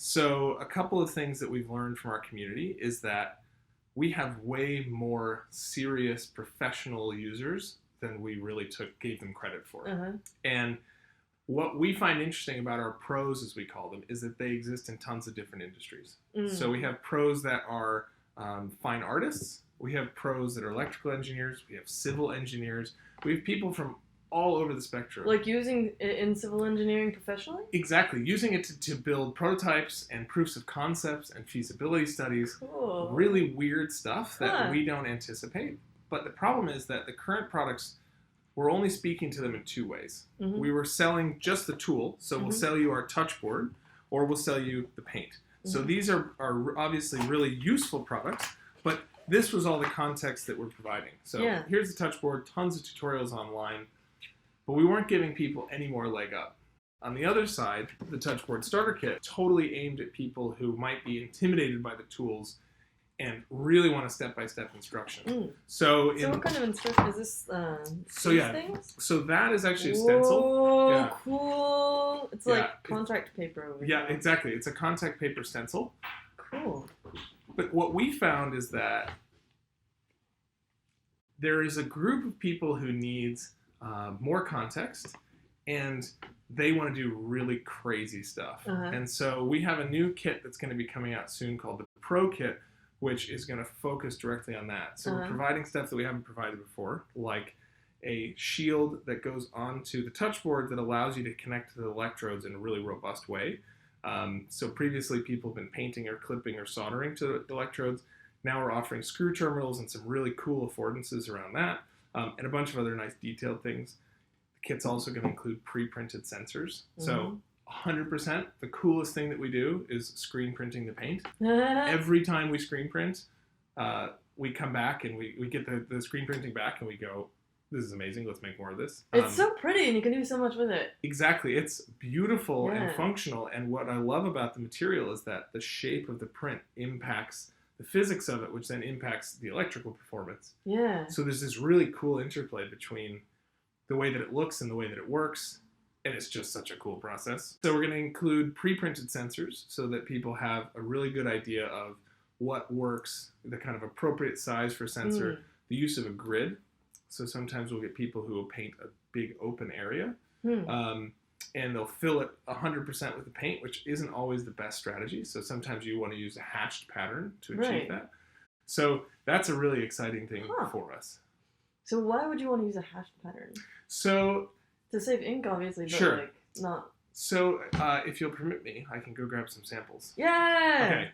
So a couple of things that we've learned from our community is that we have way more serious professional users than we really gave them credit for. Uh-huh. And what we find interesting about our pros, as we call them, is that they exist in tons of different industries. So we have pros that are fine artists. We have pros that are electrical engineers. We have civil engineers. We have people from all over the spectrum. Like using it in civil engineering professionally? Exactly. Using it to build prototypes and proofs of concepts and feasibility studies. Cool. Really weird stuff that we don't anticipate. But the problem is that the current products, we're only speaking to them in two ways. Mm-hmm. We were selling just the tool, so we'll sell you our touchboard, or we'll sell you the paint. So these are obviously really useful products, but this was all the context that we're providing. So here's the touchboard, tons of tutorials online, but we weren't giving people any more leg up. On the other side, the touchboard starter kit, totally aimed at people who might be intimidated by the tools and really want a step-by-step instruction. So what kind of instruction is this? Things? So that is actually a stencil. Whoa, cool! It's like contact paper over here. Exactly. It's a contact paper stencil. Cool. But what we found is that there is a group of people who needs more context, and they want to do really crazy stuff. And so we have a new kit that's going to be coming out soon called the Pro Kit, which is going to focus directly on that. So we're providing stuff that we haven't provided before, like a shield that goes onto the touchboard that allows you to connect to the electrodes in a really robust way. So previously people have been painting or clipping or soldering to the electrodes. Now we're offering screw terminals and some really cool affordances around that, and a bunch of other nice detailed things. The kit's also going to include pre-printed sensors. So 100%, the coolest thing that we do is screen printing the paint. Every time we screen print, we come back and we get the screen printing back and we go, this is amazing, let's make more of this. It's so pretty and you can do so much with it. Exactly, it's beautiful and functional, and what I love about the material is that the shape of the print impacts the physics of it, which then impacts the electrical performance. Yeah. So there's this really cool interplay between the way that it looks and the way that it works. And it's just such a cool process. So we're going to include pre-printed sensors so that people have a really good idea of what works, the kind of appropriate size for sensor, the use of a grid. So sometimes we'll get people who will paint a big open area, and they'll fill it 100% with the paint, which isn't always the best strategy. So sometimes you want to use a hatched pattern to achieve that. So that's a really exciting thing for us. So why would you want to use a hatched pattern? So to save ink, obviously, but like not. So if you'll permit me, I can go grab some samples. Yeah. Okay.